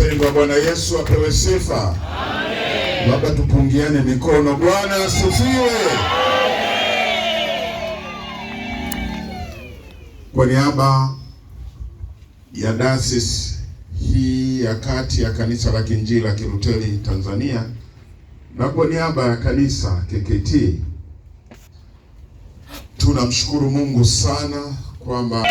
Wapendwa, Bwana Yesu apewe sifa. Amen. Labda tupungiane mikono. Bwana asifiwe. Kwa niaba ya Dayosisi hii ya Kati ya Kanisa la Kiinjili la Kilutheri Tanzania na kwa niaba ya kanisa KKKT, tunamshukuru Mungu sana kwamba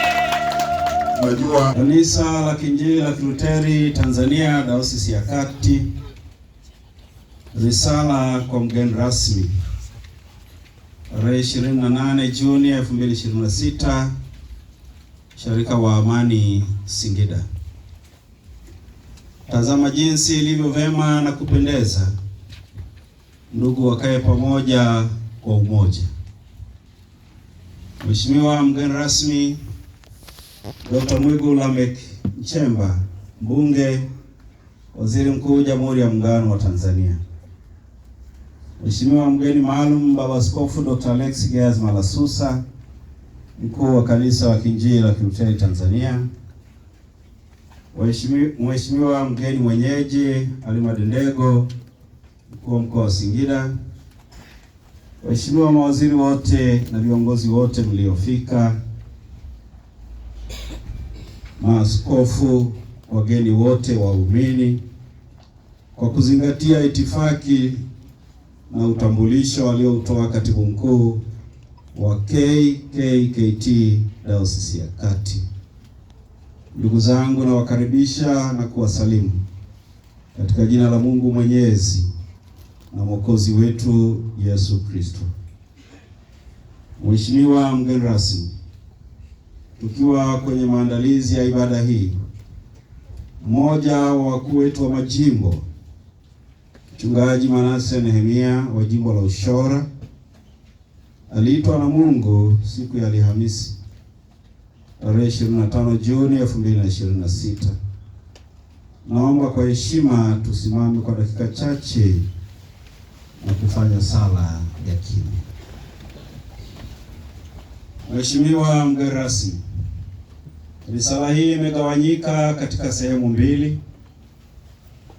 unajua Kanisa la Kiinjili la Kilutheri Tanzania Dayosisi ya Kati, risala kwa mgeni rasmi tarehe 28 Juni 2026, Sharika wa Amani Singida. Tazama jinsi ilivyo vema na kupendeza ndugu wakae pamoja kwa umoja. Mheshimiwa mgeni rasmi Dr. Mwigulu Lameck Nchemba, Mbunge, Waziri Mkuu Jamhuri ya Muungano wa Tanzania. Mheshimiwa mgeni maalum Baba Askofu Dr. Alex Gaius Malasusa, Mkuu wa Kanisa la Kiinjili la Kilutheri Tanzania. Mheshimiwa mgeni mwenyeji Halima Dendego, Mkuu wa Mkoa wa Singida. Waheshimiwa mawaziri wote na viongozi wote mliofika, maaskofu, wageni wote, waumini, kwa kuzingatia itifaki na utambulisho waliotoa Katibu Mkuu wa KKKT Dayosisi ya Kati. Ndugu zangu, nawakaribisha na kuwasalimu katika jina la Mungu Mwenyezi na Mwokozi wetu Yesu Kristo. Mheshimiwa mgeni rasmi, tukiwa kwenye maandalizi ya ibada hii, mmoja wa wakuu wetu wa majimbo, Mchungaji Manase Nehemia wa jimbo la Ushora, aliitwa na Mungu siku ya Alhamisi tarehe 25 Juni 2026. Naomba kwa heshima tusimame kwa dakika chache na kufanya sala ya kimya. Mheshimiwa mgeni rasmi, risala hii imegawanyika katika sehemu mbili: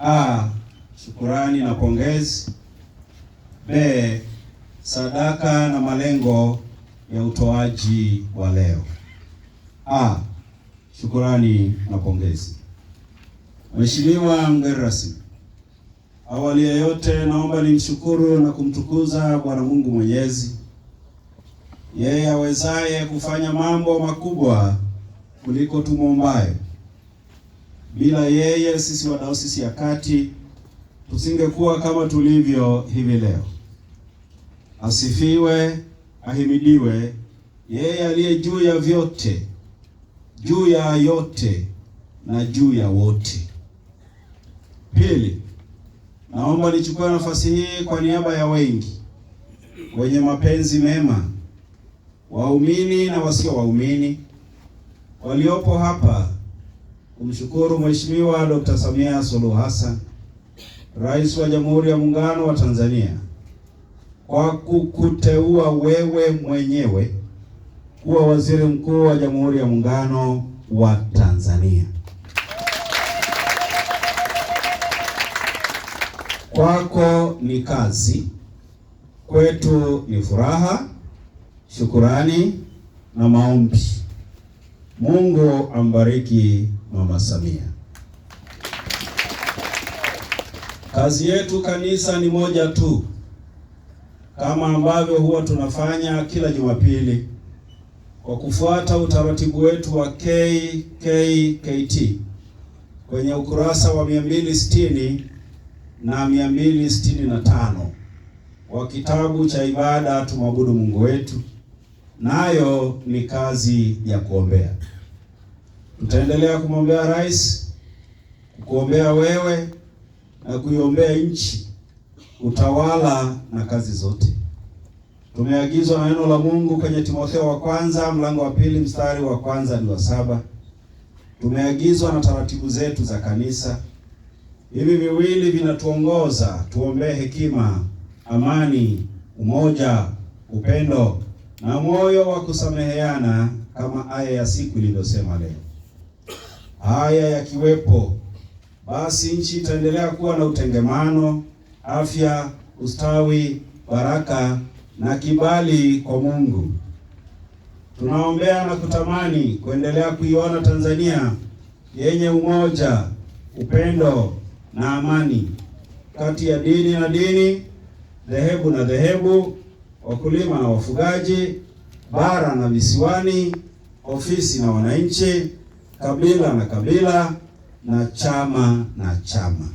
A, shukurani na pongezi; B, sadaka na malengo ya utoaji wa leo. A, shukurani na pongezi. Mheshimiwa mgeni rasmi, awali ya yote naomba nimshukuru na kumtukuza Bwana Mungu Mwenyezi, yeye awezaye kufanya mambo makubwa kuliko tumwombaye. Bila yeye sisi wa Dayosisi ya Kati tusingekuwa kama tulivyo hivi leo. Asifiwe, ahimidiwe yeye aliye juu ya vyote, juu ya yote na juu ya wote. Pili, naomba nichukue nafasi hii kwa niaba ya wengi wenye mapenzi mema, waumini na wasio waumini, waliopo hapa, kumshukuru Mheshimiwa Dr. Samia Suluhu Hassan, Rais wa Jamhuri ya Muungano wa Tanzania, kwa kukuteua wewe mwenyewe kuwa Waziri Mkuu wa Jamhuri ya Muungano wa Tanzania. Kwako ni kazi, kwetu ni furaha, shukurani na maombi. Mungu ambariki Mama Samia. Kazi yetu kanisa ni moja tu, kama ambavyo huwa tunafanya kila Jumapili, kwa kufuata utaratibu wetu wa KKKT kwenye ukurasa wa 260 na 265 wa kitabu cha ibada Tumwabudu Mungu Wetu, nayo ni kazi ya kuombea. Tutaendelea kumwombea rais, kukuombea wewe na kuiombea nchi, utawala na kazi zote. Tumeagizwa na neno la Mungu kwenye Timotheo wa kwanza mlango wa 2 mstari wa 1 hadi wa 7. Tumeagizwa na taratibu zetu za kanisa. Hivi viwili vinatuongoza: tuombee hekima, amani, umoja, upendo na moyo wa kusameheana, kama aya ya siku ilivyosema leo. Haya yakiwepo, basi nchi itaendelea kuwa na utengemano, afya, ustawi, baraka na kibali kwa Mungu. Tunaombea na kutamani kuendelea kuiona Tanzania yenye umoja, upendo na amani kati ya dini na dini, dhehebu na dhehebu, wakulima na wafugaji, bara na visiwani, ofisi na wananchi, kabila na kabila, na chama na chama.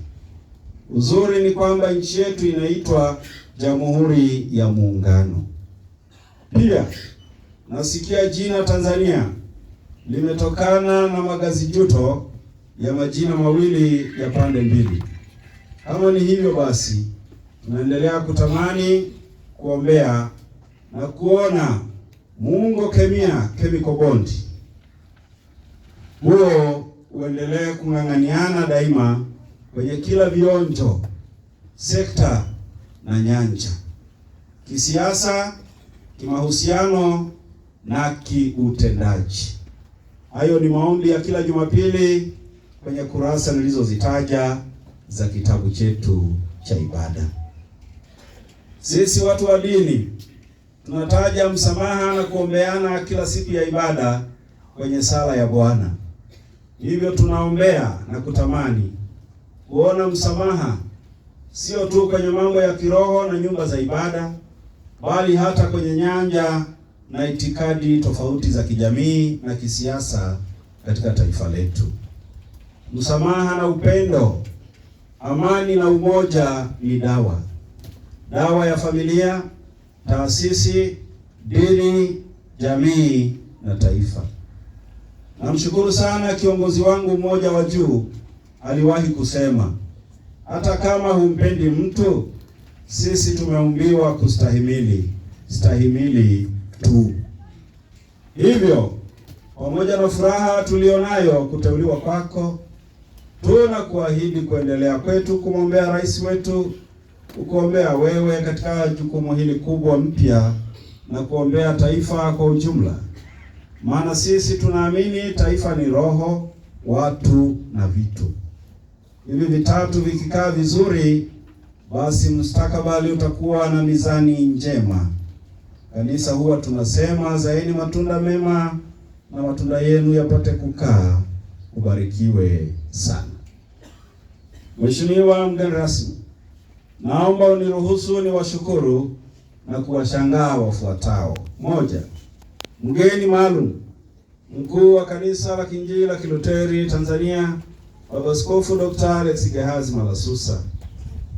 Uzuri ni kwamba nchi yetu inaitwa Jamhuri ya Muungano. Pia nasikia jina Tanzania limetokana na magazijuto ya majina mawili ya pande mbili. Kama ni hivyo basi, tunaendelea kutamani, kuombea na kuona muungo kemia chemical bond huo uendelee kung'ang'aniana daima kwenye kila vionjo, sekta na nyanja, kisiasa, kimahusiano na kiutendaji. Hayo ni maombi ya kila Jumapili kwenye kurasa nilizozitaja za kitabu chetu cha ibada. Sisi watu wa dini tunataja msamaha na kuombeana kila siku ya ibada kwenye sala ya Bwana. Hivyo tunaombea na kutamani kuona msamaha sio tu kwenye mambo ya kiroho na nyumba za ibada, bali hata kwenye nyanja na itikadi tofauti za kijamii na kisiasa katika taifa letu. Msamaha na upendo, amani na umoja ni dawa ya familia, taasisi, dini, jamii na taifa. Namshukuru sana kiongozi wangu mmoja wa juu aliwahi kusema, hata kama humpendi mtu, sisi tumeumbiwa kustahimili, stahimili tu. Hivyo, pamoja na furaha tulionayo kuteuliwa kwako, tuna kuahidi kuendelea kwetu kumwombea rais wetu, kukuombea wewe katika jukumu hili kubwa mpya, na kuombea taifa kwa ujumla. Maana sisi tunaamini taifa ni roho, watu na vitu. Hivi vitatu vikikaa vizuri, basi mustakabali utakuwa na mizani njema. Kanisa huwa tunasema, zaeni matunda mema na matunda yenu yapate kukaa. Ubarikiwe sana. Mheshimiwa mgeni rasmi, naomba uniruhusu niwashukuru na kuwashangaa wafuatao. Moja, mgeni maalum, mkuu wa Kanisa la Kiinjili la Kilutheri Tanzania, Baba Askofu Dr. Alex Gehazi Malasusa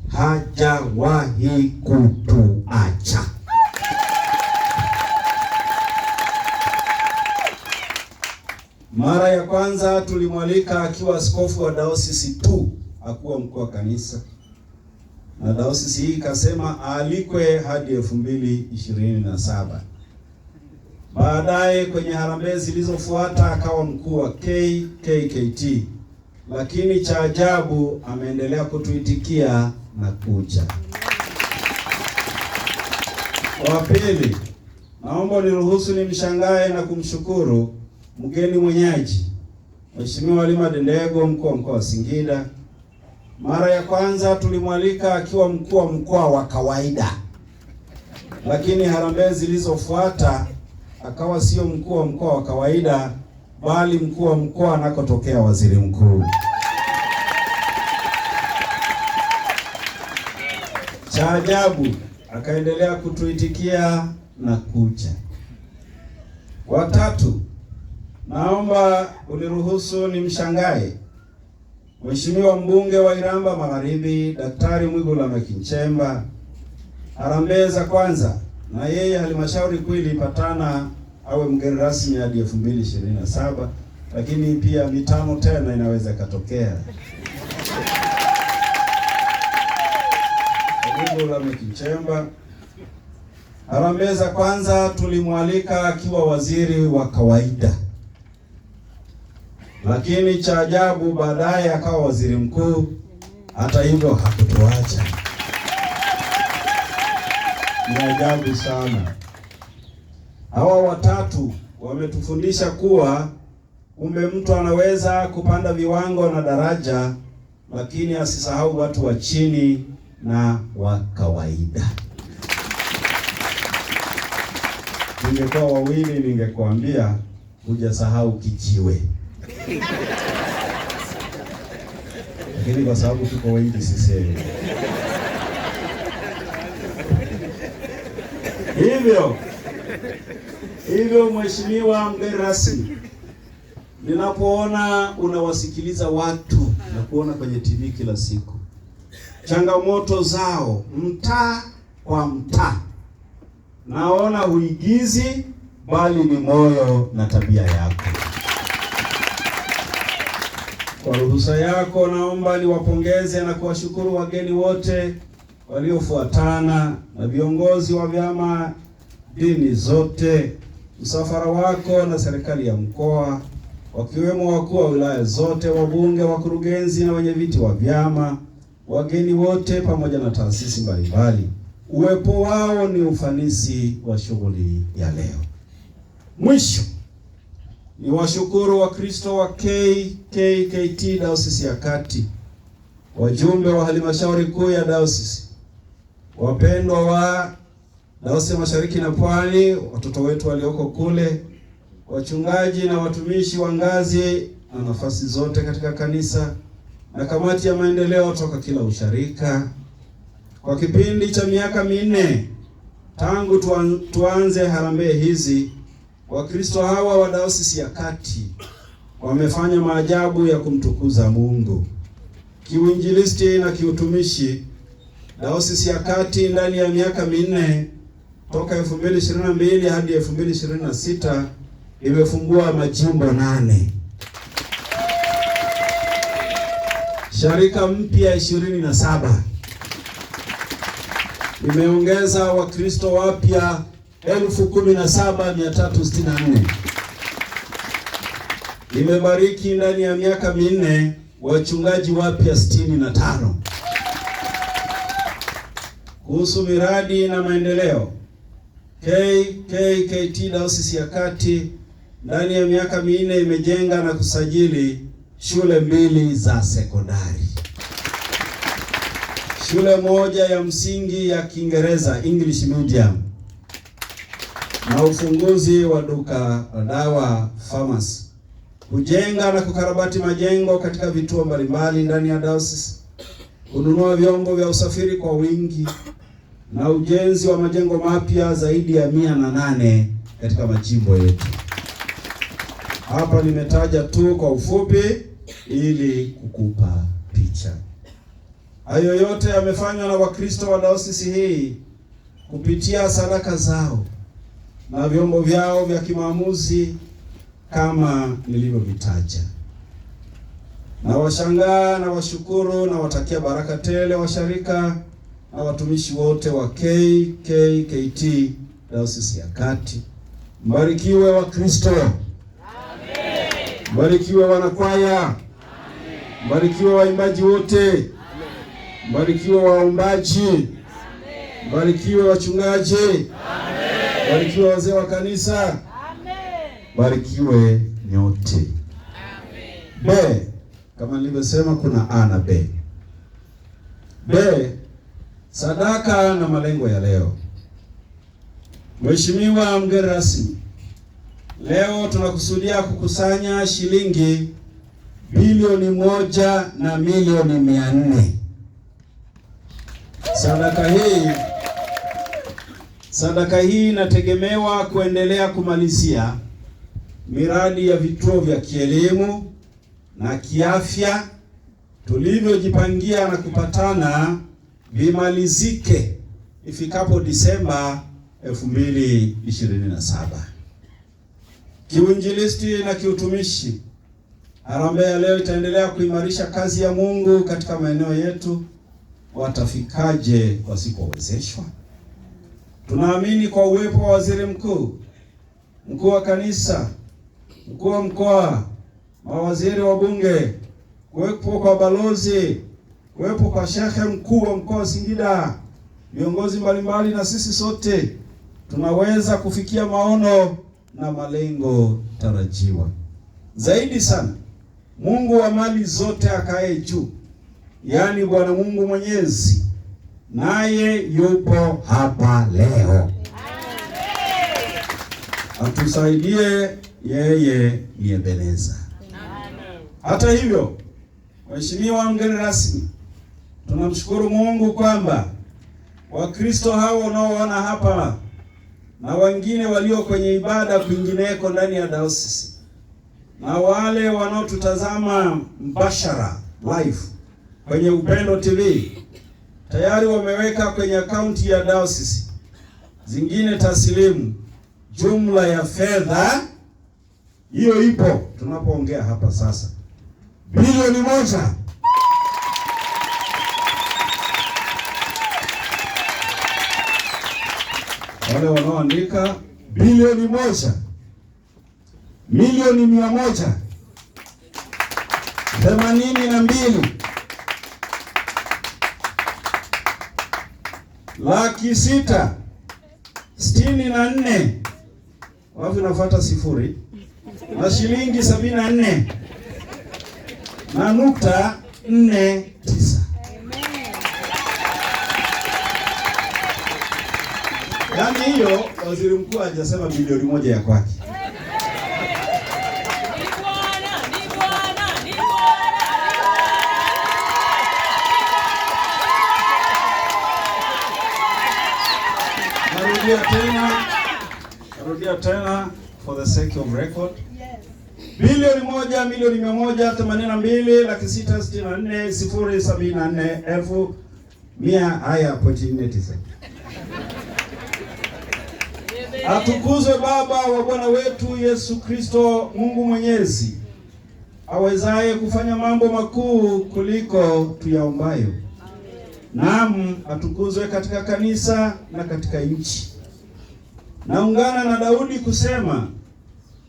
hajawahi kutuacha. Mara ya kwanza tulimwalika akiwa askofu wa dayosisi tu, hakuwa mkuu wa kanisa, na dayosisi hii ikasema aalikwe hadi 2027. Baadaye kwenye harambee zilizofuata akawa mkuu wa KKKT, lakini cha ajabu ameendelea kutuitikia na kuja. Wa pili, naomba niruhusu nimshangae na kumshukuru mgeni mwenyeji, Mheshimiwa Halima Dendego, mkuu wa mkoa wa Singida. Mara ya kwanza tulimwalika akiwa mkuu wa mkoa wa kawaida, lakini harambee zilizofuata akawa sio mkuu wa mkoa wa kawaida, bali mkuu wa mkoa anakotokea waziri mkuu. Cha ajabu akaendelea kutuitikia na kuja. Watatu, naomba uniruhusu nimshangae Mheshimiwa mbunge wa Iramba Magharibi, Daktari Mwigulu Lameck Nchemba. Harambee za kwanza na yeye halmashauri kuu ilipatana awe mgeni rasmi hadi 2027, lakini pia mitano tena inaweza katokea. Mwigulu Lameck Nchemba, harambee za kwanza tulimwalika akiwa waziri wa kawaida, lakini cha ajabu baadaye akawa waziri mkuu. Hata hivyo hakutuacha. Ni ajabu sana. Hawa watatu wametufundisha kuwa kumbe mtu anaweza kupanda viwango na daraja lakini asisahau watu wa chini na wa kawaida. Ningekuwa wawili ningekuambia hujasahau kijiwe. Lakini kwa sababu tuko wengi sisemi. Hivyo mheshimiwa mgeni rasmi, ninapoona unawasikiliza watu na kuona kwenye TV kila siku changamoto zao mtaa kwa mtaa, naona huigizi bali ni moyo na tabia yako. Kwa ruhusa yako, naomba niwapongeze na kuwashukuru wageni wote waliofuatana na viongozi wa vyama, dini zote, msafara wako na serikali ya mkoa, wakiwemo wakuu wa wilaya zote, wabunge, wakurugenzi na wenyeviti wa vyama, wageni wote pamoja na taasisi mbalimbali. Uwepo wao ni ufanisi wa shughuli ya leo. Mwisho, ni washukuru Wakristo wa KKKT Dayosisi ya Kati, wajumbe wa halmashauri kuu ya dayosisi, wapendwa wa Dayosisi ya Mashariki na Pwani, watoto wetu walioko kule, wachungaji na watumishi wa ngazi na nafasi zote katika kanisa, na kamati ya maendeleo toka kila usharika. Kwa kipindi cha miaka 4 tangu tuanze harambee hizi, Wakristo hawa wa Dayosisi ya Kati wamefanya maajabu ya kumtukuza Mungu. Kiuinjilisti na kiutumishi, Dayosisi ya Kati ndani ya miaka 4 toka 2022 hadi 2026 imefungua majimbo 8. Sharika mpya 27. Imeongeza Wakristo wapya 17,364. Imebariki ndani ya miaka 4 wachungaji wapya 65. Kuhusu miradi na maendeleo, KKKT Dayosisi ya Kati ndani ya miaka 4 imejenga na kusajili shule 2 za sekondari, shule moja ya msingi ya Kiingereza English medium, na ufunguzi wa duka la dawa pharmacy, kujenga na kukarabati majengo katika vituo mbalimbali ndani ya dayosisi, kununua vyombo vya usafiri kwa wingi, na ujenzi wa majengo mapya zaidi ya 108 katika majimbo yetu. Hapa nimetaja tu kwa ufupi ili kukupa picha. Hayo yote yamefanywa na Wakristo wa dayosisi hii kupitia sadaka zao na vyombo vyao vya kimaamuzi kama nilivyovitaja. Na washangaa na washukuru na watakia baraka tele washarika na watumishi wote wa KKKT Dayosisi ya Kati. Mbarikiwe Wakristo. Amen. Mbarikiwe wanakwaya. Amen. Mbarikiwe waimbaji wote. Amen. Mbarikiwe waombaji. Amen. Mbarikiwe wachungaji. Amen. Mbarikiwe wazee wa kanisa. Amen. Mbarikiwe nyote. Amen. B, kama nilivyosema kuna A na B. B, sadaka na malengo ya leo. Mheshimiwa mgeni rasmi, leo tunakusudia kukusanya shilingi bilioni 1 na milioni 400. Sadaka hii inategemewa kuendelea kumalizia miradi ya vituo vya kielimu na kiafya tulivyojipangia na kupatana vimalizike ifikapo Disemba 2027. Kiuinjilisti na kiutumishi, harambee ya leo itaendelea kuimarisha kazi ya Mungu katika maeneo yetu. Watafikaje wasipowezeshwa? Tunaamini kwa uwepo wa waziri mkuu, mkuu wa kanisa, mkuu wa mkoa, mawaziri wa bunge, kuwepo kwa balozi, kuwepo kwa shekhe mkuu wa mkoa wa Singida, viongozi mbalimbali na sisi sote tunaweza kufikia maono na malengo tarajiwa. Zaidi sana, Mungu wa mali zote akae juu yaani Bwana Mungu Mwenyezi, naye yupo hapa leo. Atusaidie, yeye ni Ebeneza. Hata hivyo, Mheshimiwa mgeni rasmi, tunamshukuru Mungu kwamba Wakristo hao unaoona hapa na wengine walio kwenye ibada kwingineko ndani ya dayosisi na wale wanaotutazama mbashara live kwenye Upendo TV tayari wameweka kwenye akaunti ya dayosisi zingine taslimu jumla ya fedha hiyo ipo tunapoongea hapa sasa bilioni 1. Wale wanaoandika bilioni 1 milioni 182 664 wapi nafuata sifuri na shilingi 74 na nukta 49. Yaani hiyo waziri mkuu hajasema bilioni 1 ya kwake. Narudia tena for the sake of record. Bilioni 1 milioni 182,664,074,100. Haya pointi 49. Atukuzwe Baba wa Bwana wetu Yesu Kristo, Mungu Mwenyezi, awezaye kufanya mambo makuu kuliko tuyaombayo. Naam, atukuzwe katika kanisa na katika nchi. Naungana na Daudi kusema,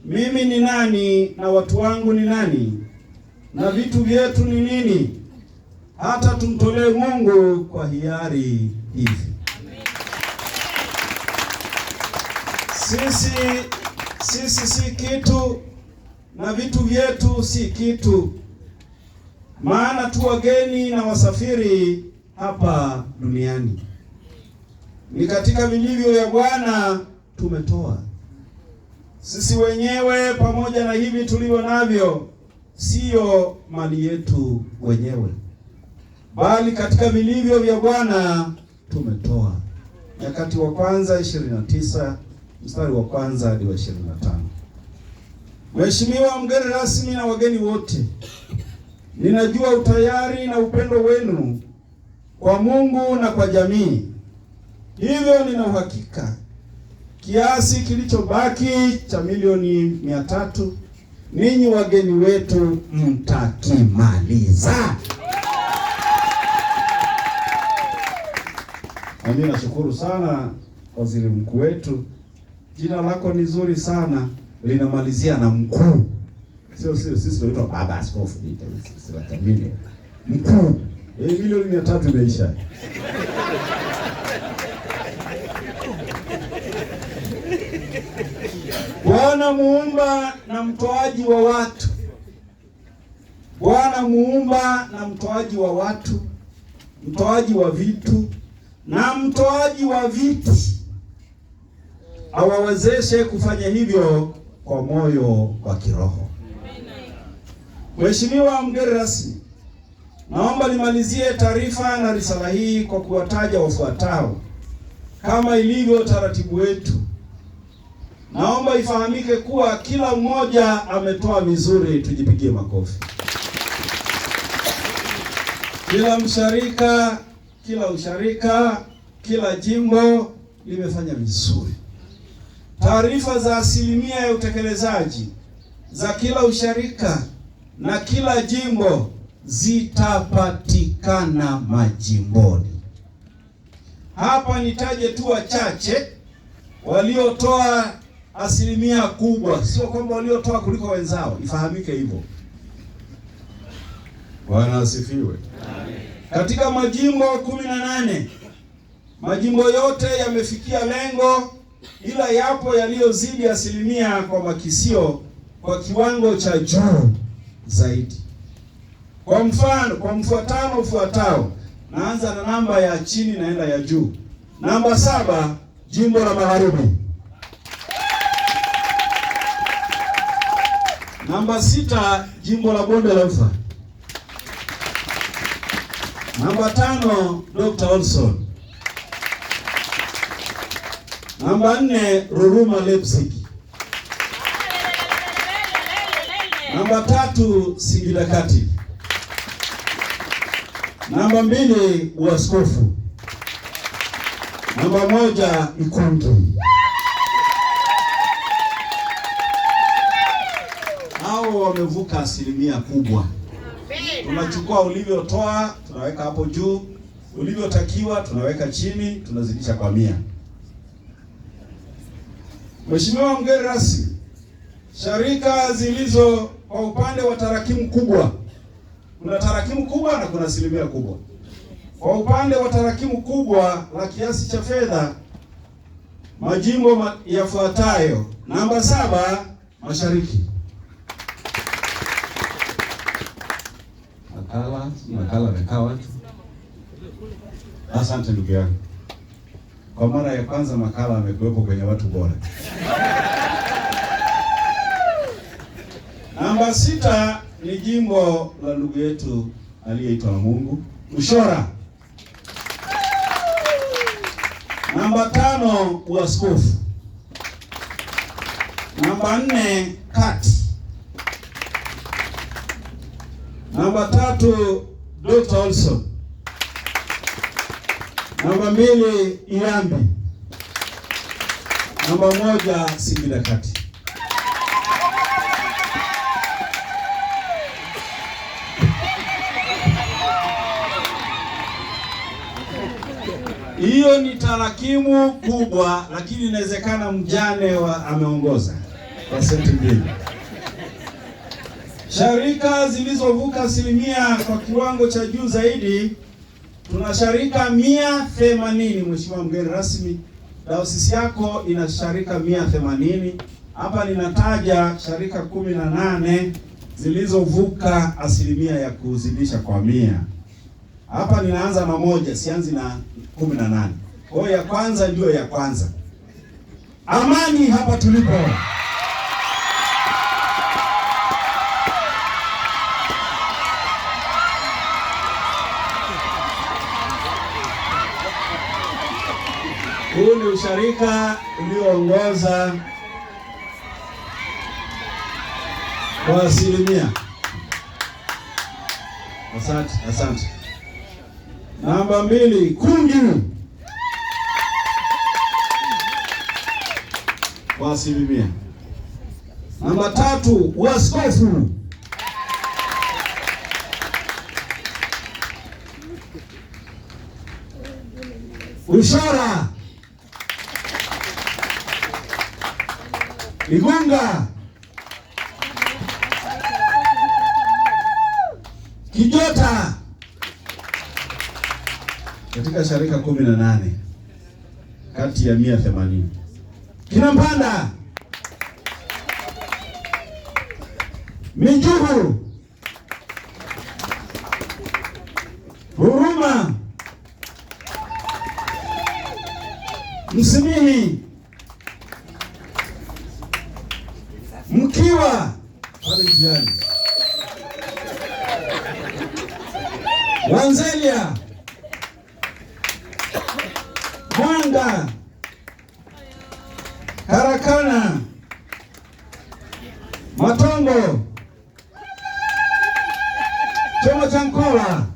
mimi ni nani na watu wangu ni nani na vitu vyetu ni nini, hata tumtolee Mungu kwa hiari hivi. Sisi si kitu na vitu vyetu si kitu, maana tu wageni na wasafiri hapa duniani. Ni katika vilivyo vya Bwana tumetoa. Sisi wenyewe pamoja na hivi tulivyo navyo sio mali yetu wenyewe, bali katika vilivyo vya Bwana tumetoa. Nyakati wa kwanza 29 mstari wa kwanza hadi wa 25. Mheshimiwa mgeni rasmi na wageni wote, ninajua utayari na upendo wenu kwa Mungu na kwa jamii. Hivyo nina uhakika kiasi kilichobaki cha milioni 300 ninyi wageni wetu mtakimaliza. Mimi nashukuru sana waziri mkuu wetu. Jina lako ni zuri sana, linamalizia na mkuu. Sio sisi tunaitwa baba askofu sisi watamini. Mkuu. Milioni 300 imeisha. Bwana muumba na mtoaji wa watu. Bwana muumba na mtoaji wa watu, mtoaji wa vitu na mtoaji wa viti, awawezeshe kufanya hivyo kwa moyo wa kiroho. Mheshimiwa mgeni rasmi, naomba nimalizie taarifa na risala hii kwa kuwataja wafuatao kama ilivyo taratibu wetu. Naomba ifahamike kuwa kila mmoja ametoa vizuri, tujipigie makofi. Kila msharika, kila usharika, kila jimbo limefanya vizuri. Taarifa za asilimia ya utekelezaji za kila usharika na kila jimbo zitapatikana majimboni. Hapa nitaje tu wachache waliotoa asilimia kubwa, sio kwamba waliotoa kuliko wenzao, ifahamike hivyo. Bwana asifiwe. Katika majimbo 18, majimbo yote yamefikia lengo, ila yapo yaliyozidi asilimia kwa makisio kwa kiwango cha juu zaidi. Kwa mfano, kwa mfuatano ufuatao, naanza na namba ya chini naenda ya juu. Namba 7, jimbo la Magharibi. Namba 6, jimbo la Bonde la Ufa. Namba 5, Dr. Olson. Namba 4, Ruruma Leipzig. Namba 3, Singida Kati. Namba 2, uaskofu. Namba 1, Ikungi. Hao wamevuka asilimia kubwa. Tunachukua ulivyotoa tunaweka hapo juu, ulivyotakiwa tunaweka chini, tunazidisha kwa 100. Mheshimiwa mgeni rasmi, sharika zilizo kwa upande wa tarakimu kubwa, kuna tarakimu kubwa na kuna asilimia kubwa. Kwa upande wa tarakimu kubwa la kiasi cha fedha, majimbo yafuatayo. Namba 7, Mashariki. Makala mekawa tu. Asante ndugu yangu. Kwa mara ya kwanza Makala amekuwepo kwenye watu bora. Namba 6 ni jimbo la ndugu yetu aliyeitwa na Mungu, Ushora. Namba 5, uaskofu. Namba 4, Kati. Namba 3, Dr. Olson. Namba 2, Irambi. Namba 1, Singida Kati. Hiyo ni tarakimu kubwa, lakini inawezekana mjane ameongoza kwa senti 2. Sharika zilizovuka asilimia kwa kiwango cha juu zaidi, tuna sharika 180. Mheshimiwa mgeni rasmi, dayosisi yako ina sharika 180. Hapa ninataja sharika 18 zilizovuka asilimia ya kuzidisha kwa 100. Hapa ninaanza na 1, sianzi na 18. Kwa hiyo ya kwanza ndio ya kwanza. Amani hapa tulipo. Huu ni usharika ulioongoza kwa asilimia. Asante. Namba 2, Kungi kwa asilimia. Namba 3, uaskofu. Ushora, Igunga, Kijota katika sharika 18 kati ya 180. Kinampanda, Minjugu, Ruruma, Msimihi, Mkiwa pale jirani, Wanzelia, Mwanga, Karakana, Matongo, Choma cha Nkola,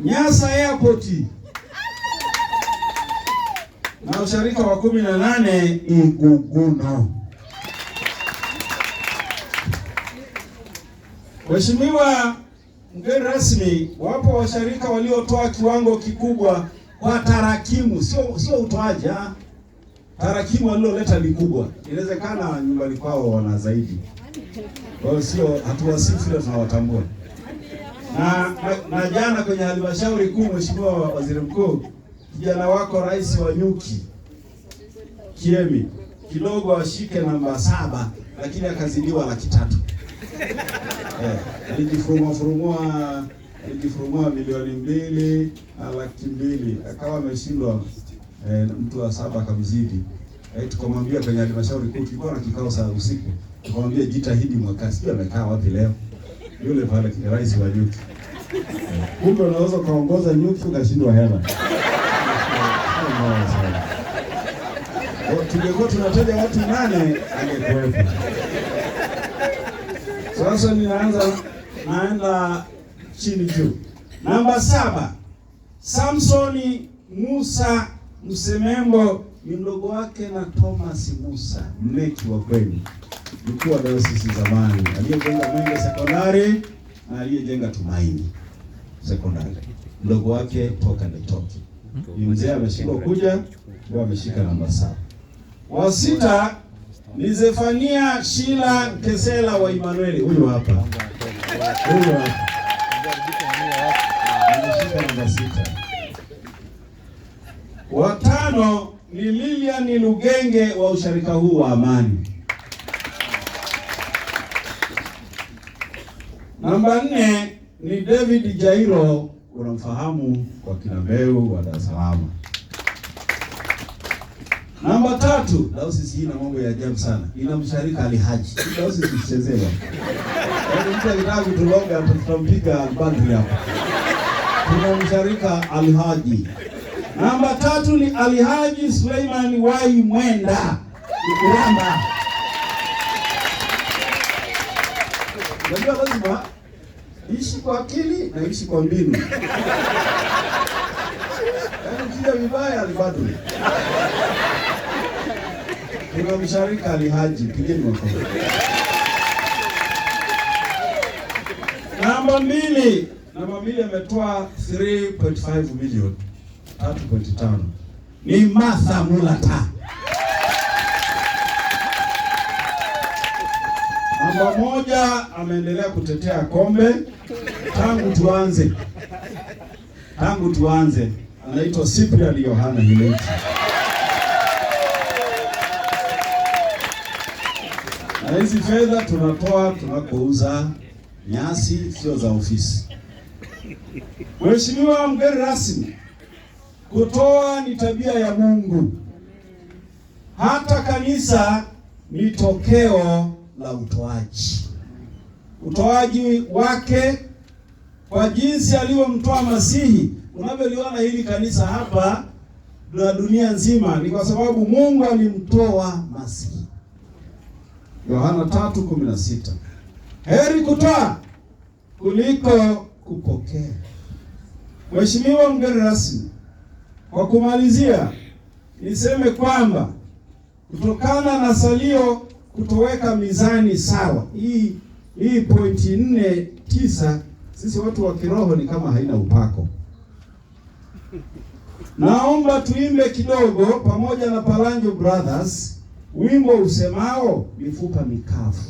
Nyasa Airport na usharika wa 18 Iguguno. Mheshimiwa mgeni rasmi, wapo washarika waliotoa kiwango kikubwa kwa tarakimu, sio utoaji. Tarakimu walioleta ni kubwa. Inawezekana nyumbani kwao wana zaidi. Kwa hiyo sio hatuwasifu, ila tunawatambua. Na jana kwenye halmashauri kuu, Mheshimiwa Waziri Mkuu, kijana wako rais wa Nyuki Kiemi kidogo ashike namba 7 lakini akazidiwa 300,000. Alijifurumua milioni 2 na 200,000, akawa ameshindwa. Mtu wa 7 akamzidi. Tukamwambia kwenye halmashauri kuu, tulikuwa na kikao saa usiku, tukamwambia jitahidi mwaka. Sijui amekaa wapi leo yule pale rais wa nyuki. Kumbe unaweza kaongoza nyuki ukashindwa hela. Tungekuwa tunataja watu 8 angekuwepo. Sasa naenda chini juu. Namba 7, Samsoni Musa Msemembo ni mdogo wake na Thomas Musa, mneki wa kweli, mkuu wa dayosisi zamani, aliyejenga Mwenge Sekondari na aliyejenga Tumaini Sekondari. Mdogo wake toka Netoki. Ni mzee ameshindwa kuja, ndio ameshika namba 7. Wa 6 ni Zefania Shila Kesela wa Emmanuel. Huyu hapa. Ameshika namba 6. Wa 5 ni Lilian Lugenge wa usharika huu wa Amani. Namba 4 ni David Jairo, unamfahamu kwa kina Mbeu wa Dar es Salaam. Namba 3, dayosisi hii na mambo ya ajabu sana. Ina msharika Alihaji. Dayosisi ichezewa. Yaani mtu akitaka kutuloga tutampiga albandri hapa. Tuna msharika Alihaji. Namba 3 ni Alihaji Suleiman Wai Mwenda Ukuramba. Unajua lazima ishi kwa akili na ishi kwa mbinu. Yaani kija vibaya alibadili. Kuna msharika Alihaji, pigeni makofi. Namba 2 ametoa 3.5 milioni. 3.5 ni Martha Mulata. Namba 1 ameendelea kutetea kombe tangu tuanze. Anaitwa Cyprian Yohana Hileti. Na hizi fedha tunatoa tunapouza nyasi, sio za ofisi. Mheshimiwa mgeni rasmi, kutoa ni tabia ya Mungu. Hata kanisa ni tokeo la utoaji. Utoaji wake kwa jinsi aliyomtoa Masihi. Unavyoliona hili kanisa hapa na dunia nzima ni kwa sababu Mungu alimtoa Masihi. Yohana 3:16. Heri kutoa kuliko kupokea. Mheshimiwa mgeni rasmi, kwa kumalizia niseme kwamba kutokana na salio kutoweka mizani sawa, hii pointi 4.9, sisi watu wa kiroho ni kama haina upako. Naomba tuimbe kidogo pamoja na Palanjo Brothers wimbo usemao mifupa mikavu.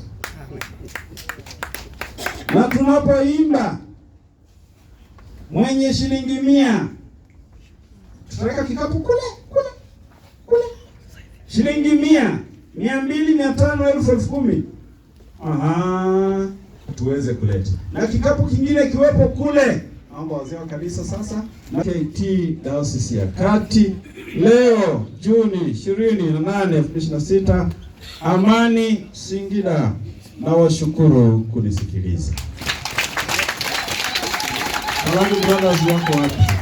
Na tunapoimba mwenye shilingi 100 tutaweka kikapu kule. Shilingi 100, 200, 500, 10,000. Tuweze kuleta. Na kikapu kingine kiwepo kule. Naomba wazee wa kanisa sasa. Na KT Dayosisi ya Kati leo Juni 28, 2026, Amani, Singida. Na washukuru kunisikiliza. Palanjo Brothers wako wapi?